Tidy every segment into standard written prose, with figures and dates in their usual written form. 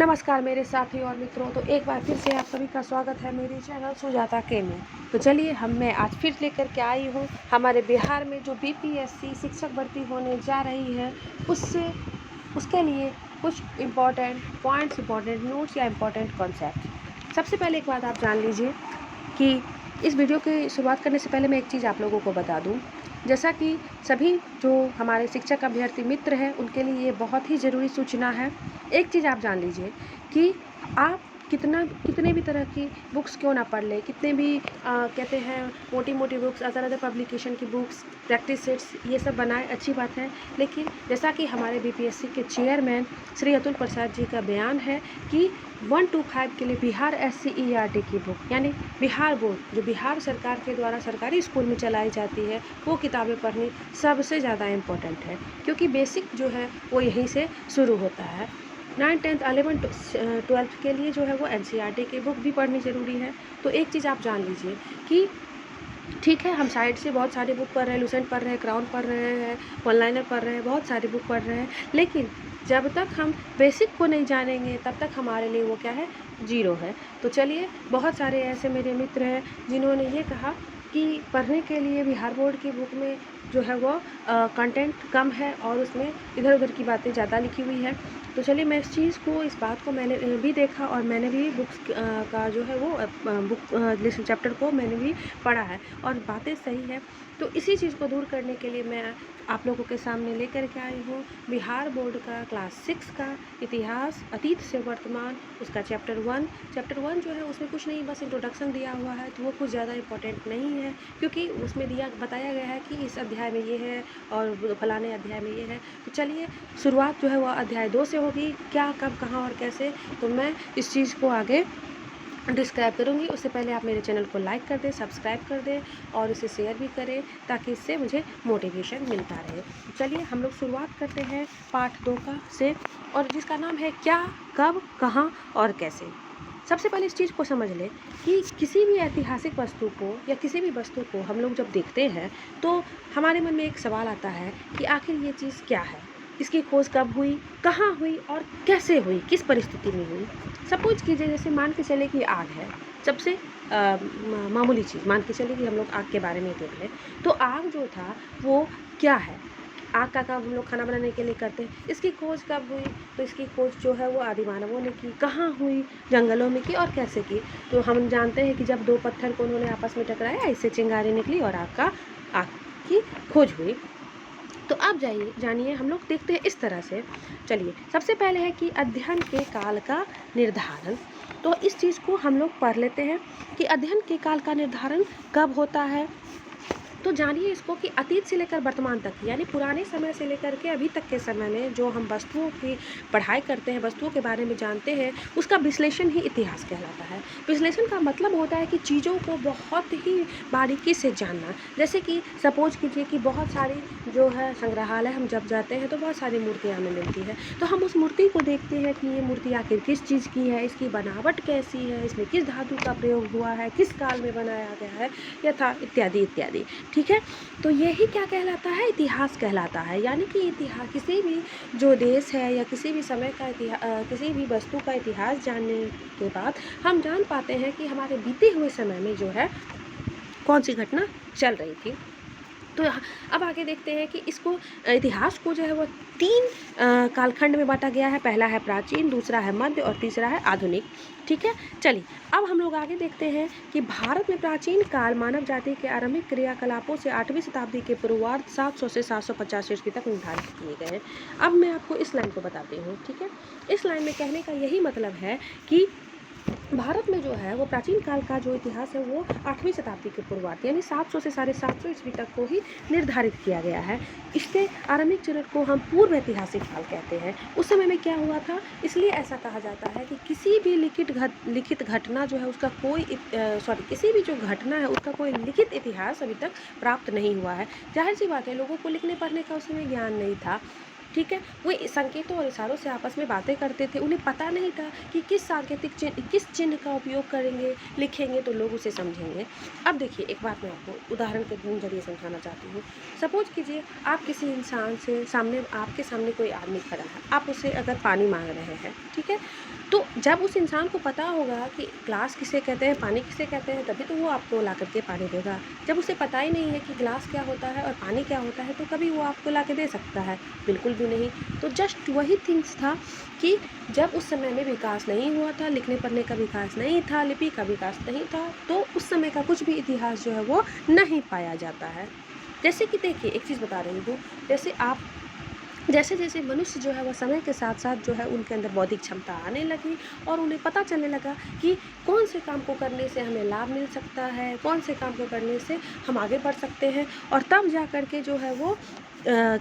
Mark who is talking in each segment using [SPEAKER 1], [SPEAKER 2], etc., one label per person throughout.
[SPEAKER 1] नमस्कार मेरे साथी और मित्रों। तो एक बार फिर से आप सभी का स्वागत है मेरे चैनल सुजाता के में। तो चलिए मैं आज फिर लेकर के आई हूँ हमारे बिहार में जो बीपीएससी शिक्षक भर्ती होने जा रही है उसके लिए कुछ इम्पॉर्टेंट पॉइंट्स, इम्पॉर्टेंट नोट्स या इम्पॉर्टेंट कॉन्सेप्ट। सबसे पहले एक बात आप जान लीजिए कि इस वीडियो की शुरुआत करने से पहले मैं एक चीज़ आप लोगों को बता दूं। जैसा कि सभी जो हमारे शिक्षक अभ्यर्थी मित्र हैं उनके लिए ये बहुत ही ज़रूरी सूचना है। एक चीज़ आप जान लीजिए कि आप कितने भी तरह की बुक्स क्यों ना पढ़ लें, कितने भी कहते हैं मोटी मोटी बुक्स, अदर पब्लिकेशन की बुक्स, प्रैक्टिस सेट्स, ये सब बनाएं, अच्छी बात है। लेकिन जैसा कि हमारे बीपीएससी के चेयरमैन श्री अतुल प्रसाद जी का बयान है कि 1-5 के लिए बिहार SCERT की बुक यानी बिहार बोर्ड जो बिहार सरकार के द्वारा सरकारी स्कूल में चलाई जाती है वो किताबें पढ़नी सबसे ज़्यादा इम्पोर्टेंट है, क्योंकि बेसिक जो है वो यहीं से शुरू होता है। 9, 10, 11, 12 के लिए जो है वो NCERT की बुक भी पढ़नी ज़रूरी है। तो एक चीज़ आप जान लीजिए कि ठीक है, हम साइड से बहुत सारी बुक पढ़ रहे हैं, लुसेंट पढ़ रहे हैं, क्राउन पढ़ रहे हैं, वन लाइनर पढ़ रहे हैं, बहुत सारी बुक पढ़ रहे हैं, लेकिन जब तक हम बेसिक को नहीं जानेंगे तब तक हमारे लिए वो क्या है, जीरो है। तो चलिए, बहुत सारे ऐसे मेरे मित्र हैं जिन्होंने ये कहा कि पढ़ने के लिए बिहार बोर्ड की बुक में जो है वो कंटेंट कम है और उसमें इधर उधर की बातें ज़्यादा लिखी हुई है। तो चलिए, मैं इस चीज़ को, इस बात को मैंने भी देखा और मैंने भी बुक्स का जो है वो बुक चैप्टर को मैंने भी पढ़ा है और बातें सही है। तो इसी चीज़ को दूर करने के लिए मैं आप लोगों के सामने लेकर के आई हूँ बिहार बोर्ड का क्लास 6 का इतिहास अतीत से वर्तमान, उसका चैप्टर 1 जो है उसमें कुछ नहीं, बस इंट्रोडक्शन दिया हुआ है। तो वो कुछ ज़्यादा इंपॉर्टेंट नहीं है, क्योंकि उसमें बताया गया है कि इस अध्याय में ये है और फलाने अध्याय में ये है। तो चलिए, शुरुआत जो है वह अध्याय 2 से होगी, क्या, कब, कहाँ और कैसे। तो मैं इस चीज़ को आगे डिस्क्राइब करूँगी। उससे पहले आप मेरे चैनल को लाइक कर दें, सब्सक्राइब कर दें और इसे शेयर भी करें, ताकि इससे मुझे मोटिवेशन मिलता रहे। चलिए, हम लोग शुरुआत करते हैं पार्ट 2 से, और जिसका नाम है क्या, कब, कहाँ और कैसे। सबसे पहले इस चीज़ को समझ लें कि किसी भी ऐतिहासिक वस्तु को या किसी भी वस्तु को हम लोग जब देखते हैं तो हमारे मन में एक सवाल आता है कि आखिर ये चीज़ क्या है, इसकी खोज कब हुई, कहाँ हुई और कैसे हुई, किस परिस्थिति में हुई। सपोज कीजिए, जैसे मान के चले कि आग है, सबसे मामूली चीज़ मान के चले कि हम लोग आग के बारे में देख लें। तो आग जो था वो क्या है, आग का काम हम लोग खाना बनाने के लिए करते हैं। इसकी खोज कब हुई, तो इसकी खोज जो है वो आदि मानवों ने की, कहाँ हुई, जंगलों में की और कैसे की। तो हम जानते हैं कि जब दो पत्थर को उन्होंने आपस में टकराया, इससे चिंगारी निकली और आग की खोज हुई। तो आप जानिए, हम लोग देखते हैं इस तरह से। चलिए, सबसे पहले है कि अध्ययन के काल का निर्धारण। तो इस चीज़ को हम लोग पढ़ लेते हैं कि अध्ययन के काल का निर्धारण कब होता है। तो जानिए इसको कि अतीत से लेकर वर्तमान तक, यानी पुराने समय से लेकर के अभी तक के समय में जो हम वस्तुओं की पढ़ाई करते हैं, वस्तुओं के बारे में जानते हैं, उसका विश्लेषण ही इतिहास कहलाता है। विश्लेषण का मतलब होता है कि चीज़ों को बहुत ही बारीकी से जानना। जैसे कि सपोज कीजिए कि बहुत सारी जो है संग्रहालय हम जब जाते हैं तो बहुत सारी मूर्तियाँ हमें मिलती है, तो हम उस मूर्ति को देखते हैं कि ये मूर्ति आखिर किस चीज़ की है, इसकी बनावट कैसी है, इसमें किस धातु का प्रयोग हुआ है, किस काल में बनाया गया है, यथा इत्यादि इत्यादि। ठीक है, तो यही क्या कहलाता है, इतिहास कहलाता है। यानी कि इतिहास, किसी भी जो देश है या किसी भी समय का इतिहास, किसी भी वस्तु का इतिहास जानने के बाद हम जान पाते हैं कि हमारे बीते हुए समय में जो है कौन सी घटना चल रही थी। तो अब आगे देखते हैं कि इसको, इतिहास को जो है वो 3 कालखंड में बांटा गया है। पहला है प्राचीन, दूसरा है मध्य और तीसरा है आधुनिक। ठीक है, चलिए अब हम लोग आगे देखते हैं कि भारत में प्राचीन काल मानव जाति के आरंभिक क्रियाकलापों से 8वीं शताब्दी के पूर्वार्ध 700 से 750 ईस्वी तक निर्धारित किए गए हैं। अब मैं आपको इस लाइन को बताती हूँ। ठीक है, इस लाइन में कहने का यही मतलब है कि भारत में जो है वो प्राचीन काल का जो इतिहास है वो 8वीं शताब्दी के पूर्वार्ध यानी 700 से 750 ईस्वी तक को ही निर्धारित किया गया है। इसके आरंभिक चरण को हम पूर्व ऐतिहासिक काल कहते हैं। उस समय में क्या हुआ था, इसलिए ऐसा कहा जाता है कि किसी भी लिखित घटना जो है उसका किसी भी जो घटना है उसका कोई लिखित इतिहास अभी तक प्राप्त नहीं हुआ है। जाहिर सी बात है, लोगों को लिखने पढ़ने का उस समय ज्ञान नहीं था। ठीक है। वो संकेतों और इशारों से आपस में बातें करते थे। उन्हें पता नहीं था कि किस सांकेतिक चिन्ह, किस चिन्ह का उपयोग करेंगे, लिखेंगे तो लोग उसे समझेंगे। अब देखिए, एक बात मैं आपको उदाहरण के ज़रिए समझाना चाहती हूँ। सपोज़ कीजिए, आप किसी इंसान से सामने, आपके सामने कोई आदमी खड़ा है, आप उससे अगर पानी मांग रहे हैं, ठीक है, तो जब उस इंसान को पता होगा कि ग्लास किसे कहते हैं, पानी किसे कहते हैं, तभी तो वो आपको ला करके पानी देगा। जब उसे पता ही नहीं है कि ग्लास क्या होता है और पानी क्या होता है, तो कभी वो आपको ला के दे सकता है? बिल्कुल भी नहीं। तो जस्ट वही थिंग्स था कि जब उस समय में विकास नहीं हुआ था, लिखने पढ़ने का विकास नहीं था, लिपि का विकास नहीं था, तो उस समय का कुछ भी इतिहास जो है वो नहीं पाया जाता है। जैसे कि देखिए, एक चीज़ बता रही हूँ, जैसे जैसे मनुष्य जो है वह समय के साथ साथ जो है उनके अंदर बौद्धिक क्षमता आने लगी और उन्हें पता चलने लगा कि कौन से काम को करने से हमें लाभ मिल सकता है, कौन से काम को करने से हम आगे बढ़ सकते हैं, और तब जा कर के जो है वो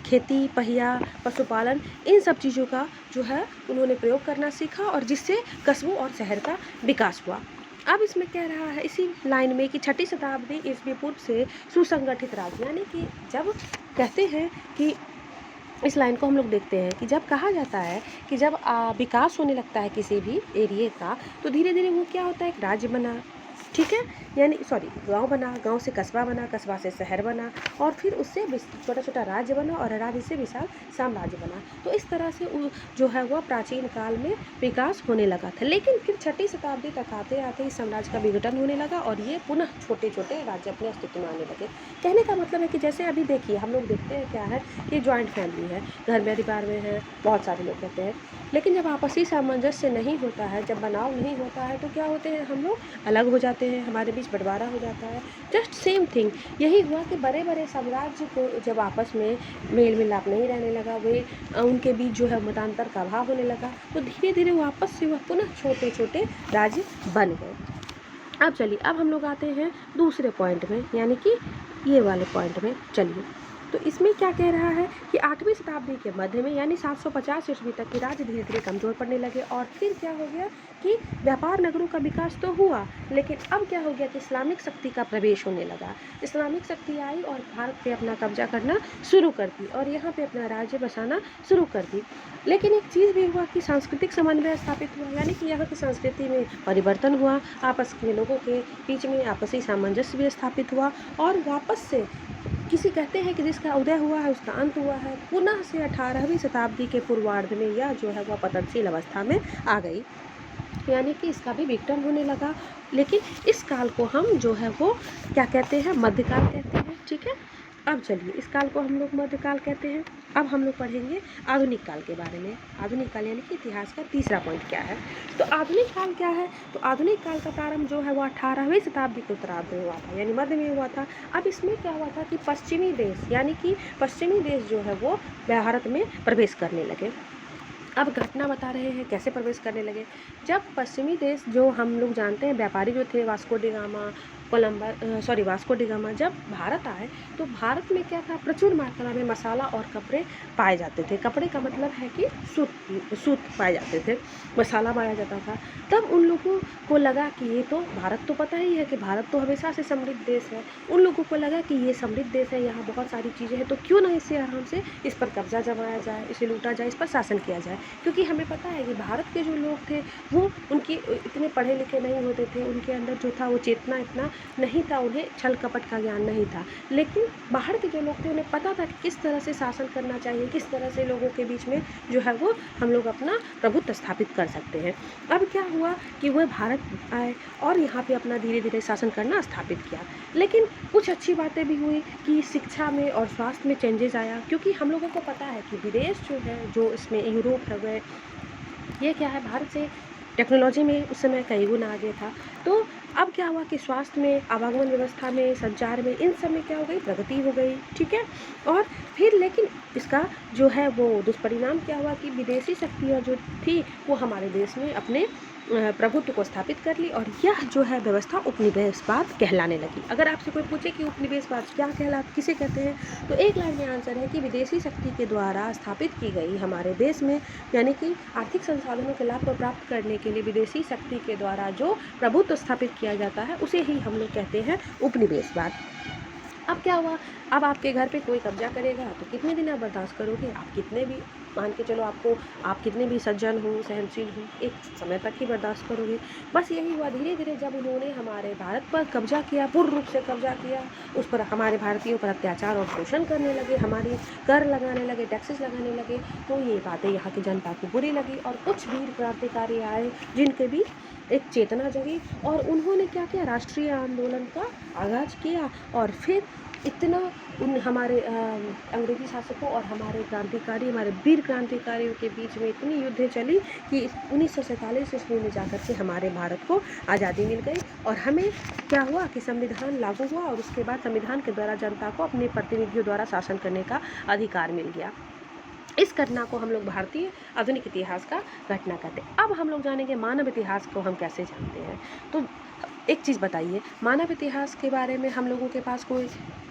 [SPEAKER 1] खेती, पहिया, पशुपालन, इन सब चीज़ों का जो है उन्होंने प्रयोग करना सीखा, और जिससे कस्बों और शहर का विकास हुआ। अब इसमें कह रहा है इसी लाइन में कि 6ठी शताब्दी ईस्वी पूर्व से सुसंगठित राज्य, यानी कि जब कहते हैं कि इस लाइन को हम लोग देखते हैं कि जब कहा जाता है कि जब विकास होने लगता है किसी भी एरिया का, तो धीरे धीरे वो क्या होता है, एक राज्य बना, ठीक है, यानी गांव बना, गांव से कस्बा बना, कस्बा से शहर बना, और फिर उससे छोटा छोटा राज्य बना, और राज्य से विशाल साम्राज्य बना। तो इस तरह से जो है वह प्राचीन काल में विकास होने लगा था। लेकिन फिर 6ठी शताब्दी तक आते आते इस साम्राज्य का विघटन होने लगा, और ये पुनः छोटे छोटे राज्य अपने अस्तित्व में आने लगे। कहने का मतलब है कि जैसे अभी देखिए, हम लोग देखते हैं क्या है कि जॉइंट फैमिली है, घर में परिवार में है, बहुत सारे लोग रहते हैं, लेकिन जब आपसी सामंजस्य नहीं होता है, जब बनाव नहीं होता है, तो क्या होते हैं, हम लोग अलग हो जाते हैं, हमारे बीच बंटवारा हो जाता है। जस्ट सेम थिंग यही हुआ कि बड़े बड़े साम्राज्य को जब आपस में मेल मिलाप नहीं रहने लगा, वे उनके बीच जो है मतांतर का अभाव होने लगा, तो धीरे धीरे वापस से वह पुनः छोटे छोटे राज्य बन गए। अब चलिए, अब हम लोग आते हैं दूसरे पॉइंट में, यानी कि ये वाले पॉइंट में। चलिए, तो इसमें क्या कह रहा है कि 8वीं शताब्दी के मध्य में, यानी 750 ईस्वी तक के राज्य धीरे धीरे कमज़ोर पड़ने लगे, और फिर क्या हो गया कि व्यापार नगरों का विकास तो हुआ, लेकिन अब क्या हो गया कि इस्लामिक शक्ति का प्रवेश होने लगा। इस्लामिक शक्ति आई और भारत पे अपना कब्जा करना शुरू कर दी, और यहाँ पे अपना राज्य बसाना शुरू कर दी। लेकिन एक चीज़ भी हुआ कि सांस्कृतिक समन्वय स्थापित हुआ, यानी कि यहाँ की संस्कृति में परिवर्तन हुआ, आपस के लोगों के बीच में आपसी सामंजस्य भी स्थापित हुआ, और वापस से किसी कहते हैं कि जिसका उदय हुआ है उसका अंत हुआ है। पुनः से 18वीं शताब्दी के पूर्वार्ध में यह जो है वह पतनशील अवस्था में आ गई, यानी कि इसका भी विघटन होने लगा। लेकिन इस काल को हम जो है वो क्या कहते हैं, मध्यकाल कहते हैं, ठीक है। अब चलिए, इस काल को हम लोग मध्यकाल कहते हैं। अब हम लोग पढ़ेंगे आधुनिक काल के बारे में। आधुनिक काल यानी कि इतिहास का तीसरा पॉइंट क्या है। तो आधुनिक काल क्या है, तो आधुनिक काल का प्रारंभ जो है वो 18वीं शताब्दी के उत्तरार्ध में हुआ था, यानी मध्य में हुआ था। अब इसमें क्या हुआ था कि पश्चिमी देश, यानी कि पश्चिमी देश जो है वो भारत में प्रवेश करने लगे। अब घटना बता रहे हैं कैसे प्रवेश करने लगे। जब पश्चिमी देश, जो हम लोग जानते हैं व्यापारी जो थे, वास्को डी गामा जब भारत आए, तो भारत में क्या था, प्रचुर मात्रा में मसाला और कपड़े पाए जाते थे। कपड़े का मतलब है कि सूत पाए जाते थे, मसाला पाया जाता था। तब उन लोगों को लगा कि ये तो भारत, तो पता ही है कि भारत तो हमेशा से समृद्ध देश है। उन लोगों को लगा कि ये समृद्ध देश है, यहाँ बहुत सारी चीज़ें हैं, तो क्यों ना इसे आराम से इस पर कब्जा जमाया जाए, इसे लूटा जाए, इस पर शासन किया जाए। क्योंकि हमें पता है कि भारत के जो लोग थे वो उनके इतने पढ़े लिखे नहीं होते थे, उनके अंदर जो था वो चेतना इतना नहीं था, उन्हें छल कपट का ज्ञान नहीं था। लेकिन बाहर के जो लोग थे उन्हें पता था कि किस तरह से शासन करना चाहिए, किस तरह से लोगों के बीच में जो है वो हम लोग अपना प्रभुत्व स्थापित कर सकते हैं। अब क्या हुआ कि वह भारत आए और यहाँ पे अपना धीरे धीरे शासन करना स्थापित किया। लेकिन कुछ अच्छी बातें भी हुई कि शिक्षा में और स्वास्थ्य में चेंजेस आया, क्योंकि हम लोगों को पता है कि विदेश जो है, जो इसमें यूरोप है गए, ये क्या है, भारत से टेक्नोलॉजी में उस समय कई गुना आगे था। तो अब क्या हुआ कि स्वास्थ्य में, आवागमन व्यवस्था में, संचार में, इन सब में क्या हो गई, प्रगति हो गई, ठीक है। और फिर लेकिन इसका जो है वो दुष्परिणाम क्या हुआ कि विदेशी शक्तियाँ जो थी वो हमारे देश में अपने प्रभुत्व को स्थापित कर ली, और यह जो है व्यवस्था उपनिवेशवाद कहलाने लगी। अगर आपसे कोई पूछे कि उपनिवेशवाद क्या किसे कहते हैं, तो एक लाइन में आंसर है कि विदेशी शक्ति के द्वारा स्थापित की गई हमारे देश में, यानी कि आर्थिक संसाधनों के लाभ को प्राप्त करने के लिए विदेशी शक्ति के द्वारा जो प्रभुत्व स्थापित किया जाता है उसे ही हम लोग कहते हैं उपनिवेशवाद। अब क्या हुआ, अब आपके घर पे कोई कब्जा करेगा तो कितने दिन आप बर्दाश्त करोगे? आप कितने भी मान के चलो आप कितने भी सज्जन हो, सहनशील हो, एक समय तक ही बर्दाश्त करोगे। बस यही हुआ धीरे-धीरे जब उन्होंने हमारे भारत पर कब्जा किया, पूर्ण रूप से कब्जा किया, उस पर हमारे भारतीयों पर अत्याचार और शोषण करने लगे, हमारी कर लगाने लगे, टैक्सेस लगाने लगे, तो ये बातें यहाँ की जनता को बुरी लगी और कुछ वीर क्रांतिकारी आए जिनके भी एक चेतना जगी और उन्होंने क्या किया, राष्ट्रीय आंदोलन का आगाज़ किया और फिर इतना उन हमारे अंग्रेज़ी शासकों और हमारे क्रांतिकारी, हमारे वीर क्रांतिकारियों के बीच में इतनी युद्ध चली कि 1947 ईस्वी में जाकर के हमारे भारत को आज़ादी मिल गई और हमें क्या हुआ कि संविधान लागू हुआ और उसके बाद संविधान के द्वारा जनता को अपने प्रतिनिधियों द्वारा शासन करने का अधिकार मिल गया। इस घटना को हम लोग भारतीय आधुनिक इतिहास का घटना कहते हैं। अब हम लोग जानेंगे मानव इतिहास को हम कैसे जानते हैं। तो एक चीज़ बताइए, मानव इतिहास के बारे में हम लोगों के पास कोई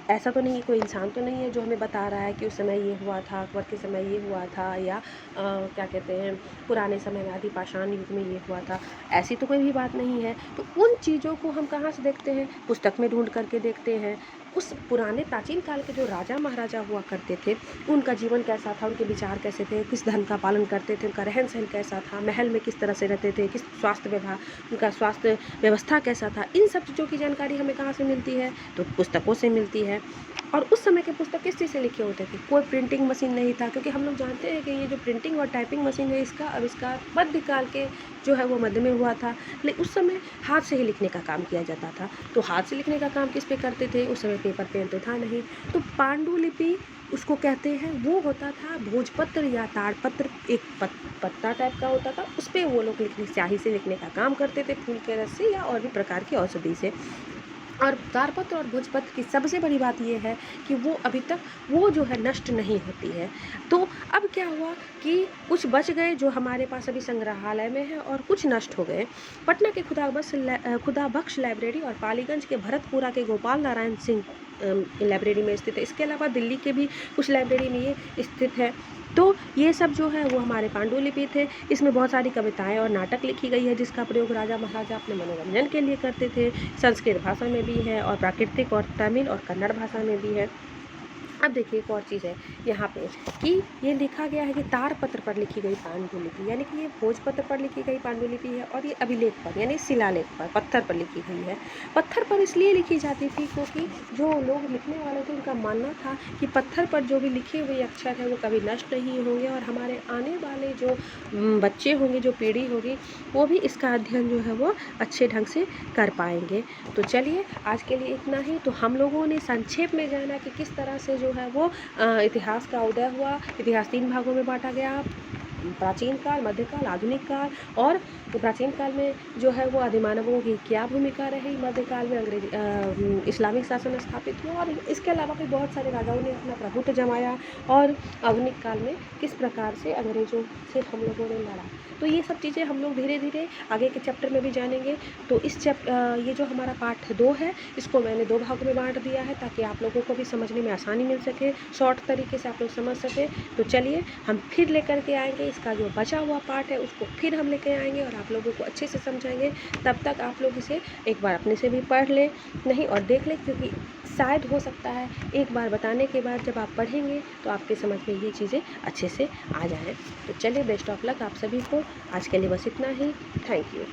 [SPEAKER 1] ऐसा तो नहीं है, कोई इंसान तो नहीं है जो हमें बता रहा है कि उस समय ये हुआ था, अकबर के समय ये हुआ था या क्या कहते हैं पुराने समय में आदि पाषाण युग में ये हुआ था, ऐसी तो कोई भी बात नहीं है। तो उन चीज़ों को हम कहाँ से देखते हैं? पुस्तक में ढूंढ करके देखते हैं। उस पुराने प्राचीन काल के जो राजा महाराजा हुआ करते थे, उनका जीवन कैसा था, उनके विचार कैसे थे, किस धर्म का पालन करते थे, उनका रहन सहन कैसा था, महल में किस तरह से रहते थे, किस स्वास्थ्य विभाग उनका स्वास्थ्य व्यवस्था कैसा था, इन सब चीज़ों की जानकारी हमें कहाँ से मिलती है? तो पुस्तकों से मिलती है। और उस समय के पुस्तक किस चीज़ से लिखे होते थे? कोई प्रिंटिंग मशीन नहीं था, क्योंकि हम लोग जानते हैं कि ये जो प्रिंटिंग और टाइपिंग मशीन है इसका आविष्कार मध्यकाल के जो है वो मध्य में हुआ था, लेकिन उस समय हाथ से ही लिखने का काम किया जाता था। तो हाथ से लिखने का काम किस पे करते थे? उस समय पेपर पेन तो था नहीं। तो पांडुलिपि उसको कहते हैं, वो होता था भोजपत्र या ताड़पत्र, एक पत्ता टाइप का होता था, उस पर वो लोग लिखने स्याही से लिखने का काम करते थे, फूल के रस से या और भी प्रकार की औषधि से। और ताड़पत्र और भोजपत्र की सबसे बड़ी बात ये है कि वो अभी तक वो जो है नष्ट नहीं होती है। तो अब क्या हुआ कि कुछ बच गए जो हमारे पास अभी संग्रहालय में है और कुछ नष्ट हो गए। पटना के खुदाबख्श लाइब्रेरी और पालीगंज के भरतपुरा के गोपाल नारायण सिंह लाइब्रेरी में स्थित है। इसके अलावा दिल्ली के भी कुछ लाइब्रेरी में ये स्थित है। तो ये सब जो है वो हमारे पांडुलिपि थे। इसमें बहुत सारी कविताएं और नाटक लिखी गई है जिसका प्रयोग राजा महाराजा अपने मनोरंजन के लिए करते थे। संस्कृत भाषा में भी है और प्राकृतिक और तमिल और कन्नड़ भाषा में भी है। अब देखिए एक और चीज़ है यहाँ पे कि ये लिखा गया है कि ताड़पत्र पर लिखी गई पांडुलिपि, यानी कि ये भोजपत्र पर लिखी गई पांडुलिपि है और ये अभिलेख पर यानी शिलालेख पर पत्थर पर लिखी गई है। पत्थर पर इसलिए लिखी जाती थी क्योंकि जो लोग लिखने वाले थे उनका मानना था कि पत्थर पर जो भी लिखे हुए अक्षर है वो कभी नष्ट नहीं होंगे और हमारे आने वाले जो बच्चे होंगे, जो पीढ़ी होगी, वो भी इसका अध्ययन जो है वो अच्छे ढंग से कर पाएंगे। तो चलिए आज के लिए इतना ही। तो हम लोगों ने संक्षेप में जाना कि किस तरह से जो है वो इतिहास का उदय हुआ। इतिहास 3 भागों में बांटा गया, प्राचीन काल, मध्यकाल, आधुनिक काल। और प्राचीन काल में जो है वो आदिमानवों की क्या भूमिका रही, मध्यकाल में इस्लामिक शासन स्थापित हुआ और इसके अलावा भी बहुत सारे राजाओं ने अपना प्रभुत्व जमाया और आधुनिक काल में किस प्रकार से अंग्रेज़ों से हम लोगों ने लड़ा। तो ये सब चीज़ें हम लोग धीरे धीरे आगे के चैप्टर में भी जानेंगे। तो ये जो हमारा पार्ट 2 है इसको मैंने 2 भागों में बांट दिया है ताकि आप लोगों को भी समझने में आसानी मिल सके, शॉर्ट तरीके से आप लोग समझ सके। तो चलिए हम फिर लेकर के आएंगे, इसका जो बचा हुआ पार्ट है उसको फिर हम लेके आएंगे और आप लोगों को अच्छे से समझाएंगे। तब तक आप लोग इसे एक बार अपने से भी पढ़ लें नहीं और देख लें, क्योंकि शायद हो सकता है एक बार बताने के बाद जब आप पढ़ेंगे तो आपके समझ में ये चीज़ें अच्छे से आ जाएं। तो चलिए बेस्ट ऑफ लक आप सभी को। आज के लिए बस इतना ही। Thank you.